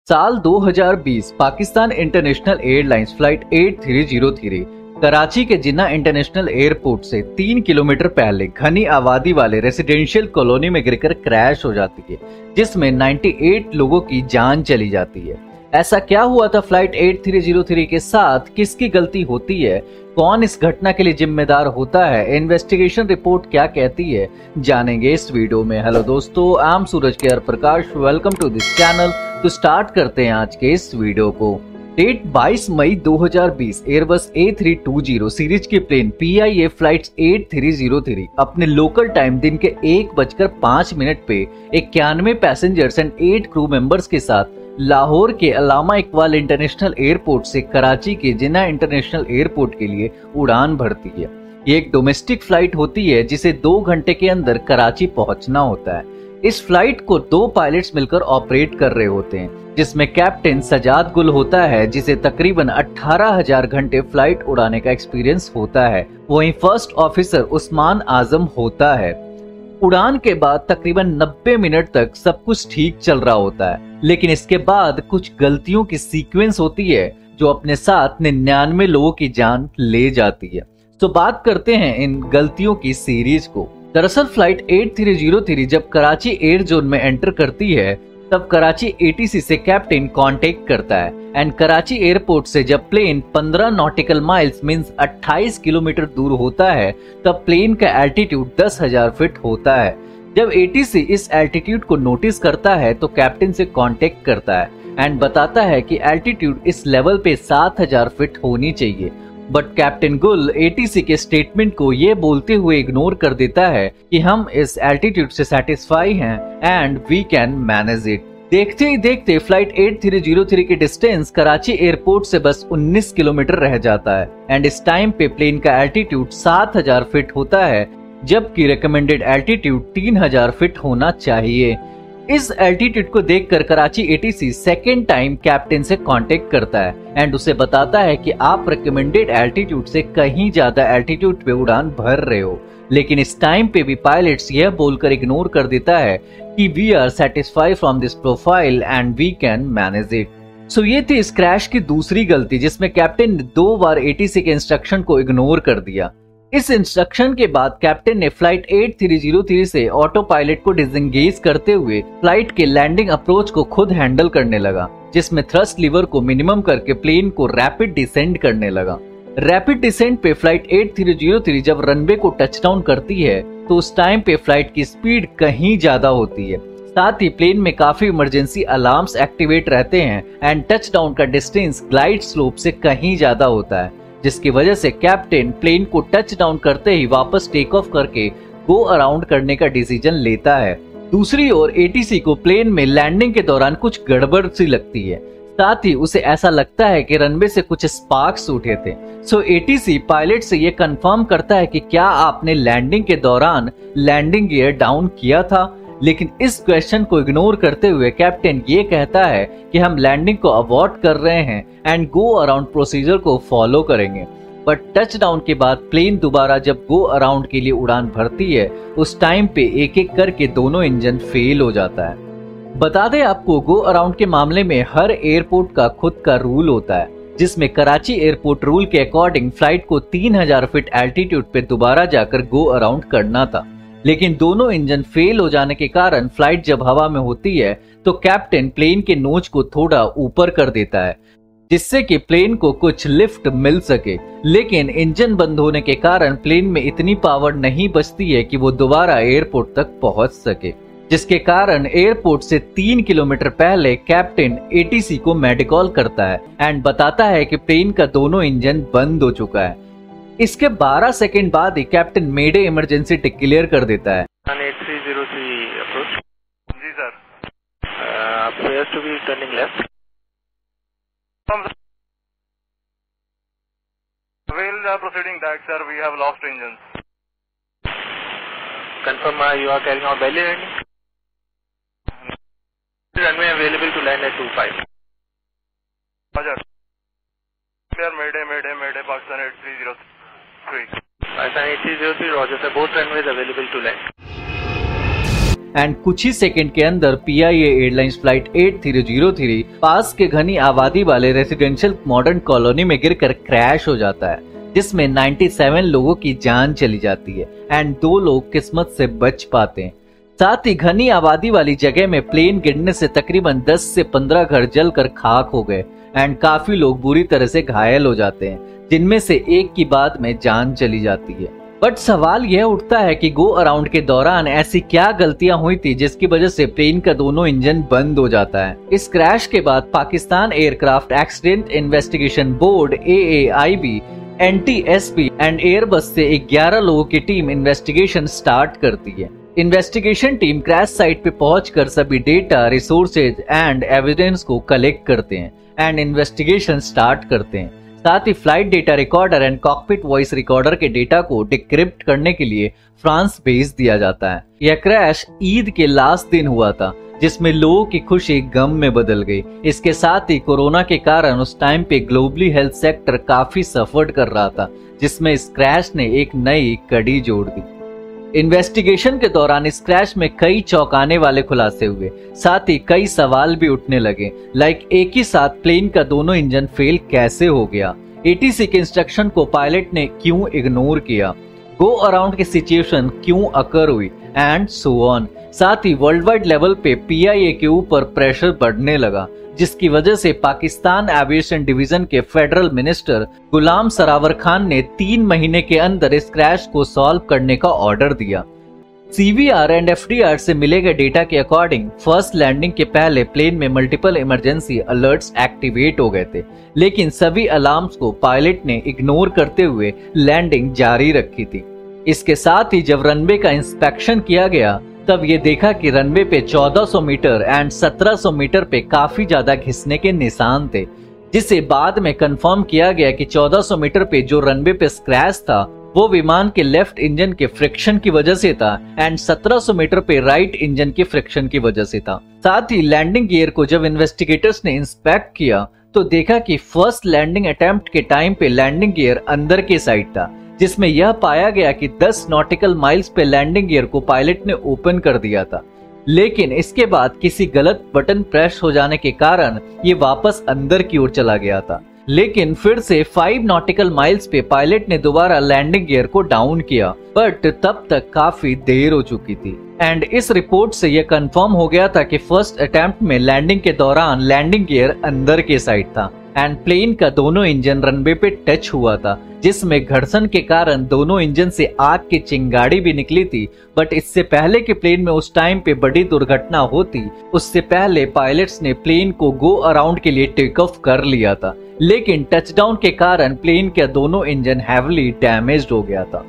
साल 2020 Pakistan international airlines flight 8303 Karachi के जिन्ना international airport से 3 किलोमीटर पहले घनी आबादी वाले रेसिडेंशियल कॉलोनी में गिरकर क्रैश हो जाती है, जिसमें 98 लोगों की जान चली जाती है। ऐसा क्या हुआ था फ्लाइट 8303 के साथ, किसकी गलती होती है, कौन इस घटना के लिए जिम्मेदार होता है, इन्वेस्टिगेशन रिपोर्ट क्या कहती है, जानेंगे इस वीडियो में। हेलो दोस्तों, आई एम सूरज केयर Prakash, welcome to this channel. तो स्टार्ट करते हैं आज के इस वीडियो को। डेट 22 मई 2020 एयरबस A320 सीरीज की प्लेन PIA फ्लाइट 8303 अपने लोकल टाइम दिन के 1:05 पे 91 पैसेंजर्स एंड 8 क्रू मेंबर्स के साथ लाहौर के अलामा इकबाल इंटरनेशनल एयरपोर्ट से कराची के जिन्ना इंटरनेशनल एयरपोर्ट के लिए उड़ान भरती है। ये एक डोमेस्टिक फ्लाइट होती है जिसे 2 घंटे के अंदर कराची पहुंचना होता है। इस फ्लाइट को 2 पायलट्स मिलकर ऑपरेट कर रहे होते हैं, जिसमें कैप्टन सजाद गुल होता है जिसे तकरीबन 18,000 घंटे फ्लाइट उड़ाने का एक्सपीरियंस होता है। वहीं फर्स्ट ऑफिसर उस्मान आजम होता है। उड़ान के बाद तकरीबन 90 मिनट तक सब कुछ ठीक चल रहा होता है, लेकिन इसके बाद कुछ गलतियों की सीक्वेंस होती है जो अपने साथ 99 लोगों की जान ले जाती है। तो बात करते हैं इन गलतियों की सीरीज को। दरअसल फ्लाइट 8303 जब कराची एयर जोन में एंटर करती है तब कराची ATC से कैप्टन कांटेक्ट करता है एंड कराची एयरपोर्ट से जब plane 15 nautical miles means 28 kilometre दूर होता है तब प्लेन का एल्टीट्यूड 10,000 फीट होता है। जब ATC इस एल्टीट्यूड को नोटिस करता है तो कैप्टन से कांटेक्ट करता है एंड बताता है कि एल्टीट्यूड इस लेवल पे 7,000 फीट होनी चाहिए। बट कैप्टन गुल ATC के स्टेटमेंट को ये बोलते हुए इग्नोर कर देता है कि हम इस एल्टीट्यूड से सेटिस्फाई हैं and we can manage it. देखते ही देखते फ्लाइट 8303 की डिस्टेंस कराची एयरपोर्ट से बस 19 किलोमीटर रह जाता है एंड इस टाइम पे प्लेन का एल्टीट्यूड 7,000 फीट होता है, जबकि रिकमेंडेड एल्टीट्यूड 3,000 फीट होना चाहिए। इस एल्टीट्यूड को देखकर Karachi ATC second time captain से कांटेक्ट करता है एंड उसे बताता है कि आप रिकमेंडेड एल्टीट्यूड से कहीं ज्यादा एल्टीट्यूड पे उड़ान भर रहे हो, लेकिन इस टाइम पे भी पायलट्स यह बोलकर इग्नोर कर देता है कि we are satisfied from this profile and we can manage it. So ये थी इस क्रैश की दूसरी गलती, जिसमें कैप्टन ने 2 बार ATC के इंस्ट्रक्शन को इग्नोर कर दिया। इस इंस्ट्रक्शन के बाद कैप्टन ने फ्लाइट 8303 से ऑटो पायलट को डिसएंगेज करते हुए फ्लाइट के लैंडिंग अप्रोच को खुद हैंडल करने लगा, जिसमें थ्रस्ट लीवर को मिनिमम करके प्लेन को रैपिड डिसेंड करने लगा। रैपिड डिसेंट पे फ्लाइट 8303 जब रनवे को टच डाउन करती है तो उस टाइम पे फ्लाइट की स्पीड कहीं ज्यादा होती है। साथ ही प्लेन में काफी इमरजेंसी अलार्म्स एक्टिवेट रहते हैं एंड टच डाउन का डिस्टेंस ग्लाइड स्लोप से कहीं ज्यादा होता है, जिसकी वजह से कैप्टन प्लेन को टच डाउन करते ही वापस टेक ऑफ करके गो अराउंड करने का डिसीजन लेता है। दूसरी ओर ATC को प्लेन में लैंडिंग के दौरान कुछ गड़बड़ सी लगती है, साथ ही उसे ऐसा लगता है कि रनवे से कुछ स्पार्क्स उठे थे। सो ATC पायलट से ये कंफर्म करता है कि क्या आपने लैंडिंग के दौरान लैंडिंग गियर डाउन किया था, लेकिन इस क्वेश्चन को इग्नोर करते हुए कैप्टन ये कहता है कि हम लैंडिंग को अवॉइड कर रहे हैं एंड गो अराउंड प्रोसीजर को फॉलो करेंगे। बट टच डाउन के बाद प्लेन दोबारा जब गो अराउंड के लिए उड़ान भरती है उस टाइम पे एक एक करके दोनों इंजन फेल हो जाता है। बता दें आपको, गो अराउंड के मामले में हर एयरपोर्ट का खुद का रूल होता है, जिसमें कराची एयरपोर्ट रूल के अकॉर्डिंग फ्लाइट को 3,000 फीट एल्टीट्यूड पे दोबारा जाकर गो अराउंड करना था, लेकिन दोनों इंजन फेल हो जाने के कारण फ्लाइट जब हवा में होती है तो कैप्टन प्लेन के नोच को थोड़ा ऊपर कर देता है, जिससे कि प्लेन को कुछ लिफ्ट मिल सके, लेकिन इंजन बंद होने के कारण प्लेन में इतनी पावर नहीं बचती है कि वो दोबारा एयरपोर्ट तक पहुंच सके, जिसके कारण एयरपोर्ट से 3 किलोमीटर पहले कैप्टन ATC को मेडिकॉल करता है एंड बताता है कि प्लेन का दोनों इंजन बंद हो चुका है। इसके 12 सेकंड बाद ही कैप्टन मेडे इमरजेंसी डिक्लेयर कर देता है। 8303 अप्रोच। जी sir. Appears to be turning left. While proceeding that sir, we have lost engines. Confirm you are carrying out belly landing. Runway available to land at 25. Roger. Clear Mayday Pakistan 8303. Pakistan 8303 Roger sir, both runways available to land. And कुछ ही second के अंदर PIA airlines flight 8303 पास के घनी आबादी वाले residential modern colony में गिरकर crash हो जाता है, जिसमें 97 लोगों की जान चली जाती है एंड 2 लोग किस्मत से बच पाते हैं। साथ ही घनी आबादी वाली जगह में प्लेन गिरने से तकरीबन 10 से 15 घर जलकर खाक हो गए एंड काफी लोग बुरी तरह से घायल हो जाते हैं, जिनमें से एक की बाद में जान चली जाती है। बट सवाल यह उठता है कि गो अराउंड के दौरान ऐसी क्या गलतियां हुई थी जिसकी वजह से प्लेन का दोनों इंजन बंद हो जाता है। इस क्रैश के बाद Pakistan aircraft accident investigation board AAIB, NTSB and Airbus से 11 लोगों की टीम इन्वेस्टिगेशन स्टार्ट करती है। इन्वेस्टिगेशन टीम क्रैश साइट पे पहुंचकर सभी डेटा, रिसोर्सेज एंड एविडेंस को कलेक्ट करते हैं एंड इन्वेस्टिगेशन स्टार्ट करते हैं। साथ ही flight data recorder and cockpit voice recorder के डेटा को डिक्रिप्ट करने के लिए फ्रांस भेज दिया जाता है। यह क्रैश ईद के लास्ट दिन हुआ था, जिसमें लोगों की खुशी गम में बदल गई। इसके साथ ही कोरोना के कारण उस टाइम पे ग्लोबली हेल्थ सेक्टर काफी सफर कर रहा था, जिसमें इस क्रैश ने एक नई कड़ी जोड़ दी। इन्वेस्टिगेशन के दौरान इस क्रैश में कई चौंकाने वाले खुलासे हुए, साथ ही कई सवाल भी उठने लगे, लाइक एक ही साथ प्लेन का दोनों इंजन फेल कैसे हो गया, ATC के इंस्ट्रक्शन को पायलट ने क्यों इग्नोर किया, गो अराउंड की सिचुएशन क्यों अकर हुई एंड सो ऑन। साथ ही वर्ल्ड वाइड लेवल पे PIA के ऊपर प्रेशर बढ़ने लगा, जिसकी वजह से पाकिस्तान एविएशन डिवीजन के फेडरल मिनिस्टर गुलाम सरावर खान ने 3 महीने के अंदर इस क्रैश को सॉल्व करने का ऑर्डर दिया। CVR एंड FDR से मिले गए डेटा के अकॉर्डिंग फर्स्ट लैंडिंग के पहले प्लेन में मल्टीपल इमरजेंसी अलर्ट्स एक्टिवेट हो गए थे, लेकिन सभी अलार्म्स को पायलट ने इग्नोर करते हुए लैंडिंग जारी रखी थी। इसके साथ ही जब रनवे का इंस्पेक्शन किया गया, तब ये देखा कि रनवे पे 1400 मीटर एंड 1700 मीटर पे काफी ज्यादा घिसने के निशान थे, जिसे बाद में कंफर्म किया गया कि 1400 मीटर पे जो रनवे पे क्रैश था वो विमान के लेफ्ट इंजन के फ्रिक्शन की वजह से था एंड 1700 मीटर पे राइट इंजन के फ्रिक्शन की वजह से था। साथ ही लैंडिंग गियर को जब इन्वेस्टिगेटर्स ने इंस्पेक्ट किया तो देखा कि फर्स्ट लैंडिंग अटेम्प्ट के टाइम पे लैंडिंग गियर अंदर के साइड था, जिसमें यह पाया गया कि 10 नॉटिकल माइल्स पे लैंडिंग गियर को पायलट ने ओपन कर दिया था, लेकिन इसके बाद किसी गलत बटन प्रेस हो जाने के कारण ये वापस अंदर की ओर चला गया था। लेकिन फिर से 5 नॉटिकल माइल्स पे पायलट ने दोबारा लैंडिंग गियर को डाउन किया, बट तब तक काफी देर हो चुकी थी एंड इस रिपोर्ट से यह कंफर्म हो गया था कि फर्स्ट अटेम्प्ट में लैंडिंग के दौरान लैंडिंग गियर अंदर के साइड था एंड प्लेन का दोनों इंजन रनवे पे टच हुआ था, जिसमें घर्षण के कारण दोनों इंजन से आग की चिंगारी भी निकली थी। बट इससे पहले कि प्लेन में उस टाइम पे बड़ी दुर्घटना होती, उससे पहले पायलट्स ने प्लेन को गो अराउंड के लिए टेक ऑफ कर लिया था, लेकिन टचडाउन के कारण प्लेन का दोनों इंजन हैवीली डैमेज्ड हो गया था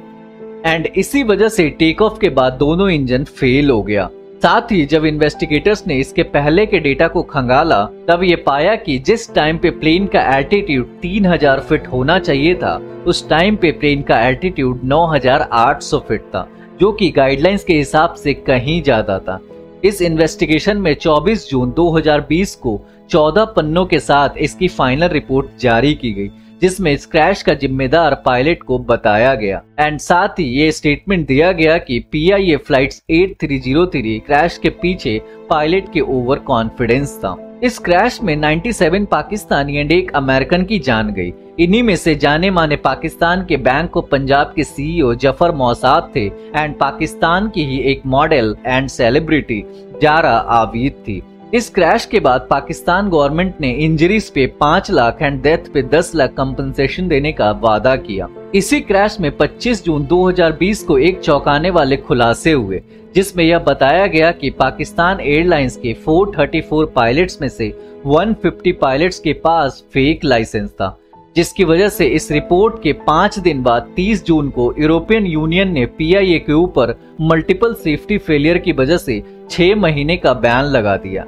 एंड इसी वजह से टेक ऑफ के बाद दोनों इंजन फेल हो गया। साथ ही जब इन्वेस्टिगेटर्स ने इसके पहले के डेटा को खंगाला, तब ये पाया कि जिस टाइम पे प्लेन का एल्टीट्यूड 3000 फीट होना चाहिए था, उस टाइम पे प्लेन का एल्टीट्यूड 9800 फीट था, जो कि गाइडलाइंस के हिसाब से कहीं ज्यादा था। इस इन्वेस्टिगेशन में 24 जून 2020 को 14 पन्नों के साथ इसकी फाइनल रिपोर्ट जारी की गई, जिसमें इस क्रैश का जिम्मेदार पायलट को बताया गया एंड साथ ही ये स्टेटमेंट दिया गया कि PIA फ्लाइट्स 8303 क्रैश के पीछे पायलट के ओवर कॉन्फिडेंस था। इस क्रैश में 97 पाकिस्तानी एंड 1 अमेरिकन की जान गई। इन्हीं में से जाने माने पाकिस्तान के बैंक ऑफ पंजाब के CEO जफर मौसाद थे एंड पाकिस्तान की ही एक model and celebrity Zara Abid थी। इस क्रैश के बाद पाकिस्तान गवर्नमेंट ने इंजरीज पे 5 लाख एंड डेथ पे 10 लाख कंपनसेशन देने का वादा किया। इसी क्रैश में 25 जून 2020 को एक चौंकाने वाले खुलासे हुए, जिसमें यह बताया गया कि पाकिस्तान एयरलाइंस के 434 पायलट्स में से 150 पायलट्स के पास फेक लाइसेंस था, जिसकी वजह से इस रिपोर्ट के 5 दिन बाद 30 जून को यूरोपियन यूनियन ने PIA के ऊपर मल्टीपल सेफ्टी फेलियर की वजह से 6 महीने का बैन लगा दिया।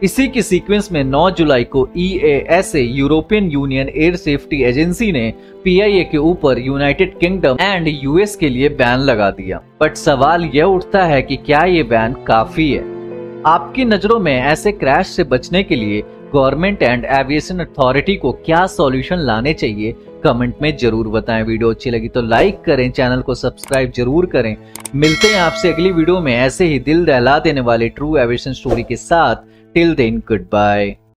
इसी के सीक्वेंस में 9 जुलाई को EASA European union air safety agency ने PIA के ऊपर यूनाइटेड किंगडम एंड US के लिए बैन लगा दिया। बट सवाल यह उठता है कि क्या ये बैन काफी है? आपकी नजरों में ऐसे क्रैश से बचने के लिए गवर्नमेंट एंड एविएशन अथॉरिटी को क्या सॉल्यूशन लाने चाहिए? कमेंट में जरूर बताएं। वीडियो अच्छी लगी तो लाइक करें, चैनल को सब्सक्राइब जरूर करें। मिलते हैं आपसे अगली वीडियो में ऐसे ही दिल दहला देने वाले ट्रू एविएशन स्टोरी के साथ। Till then good bye.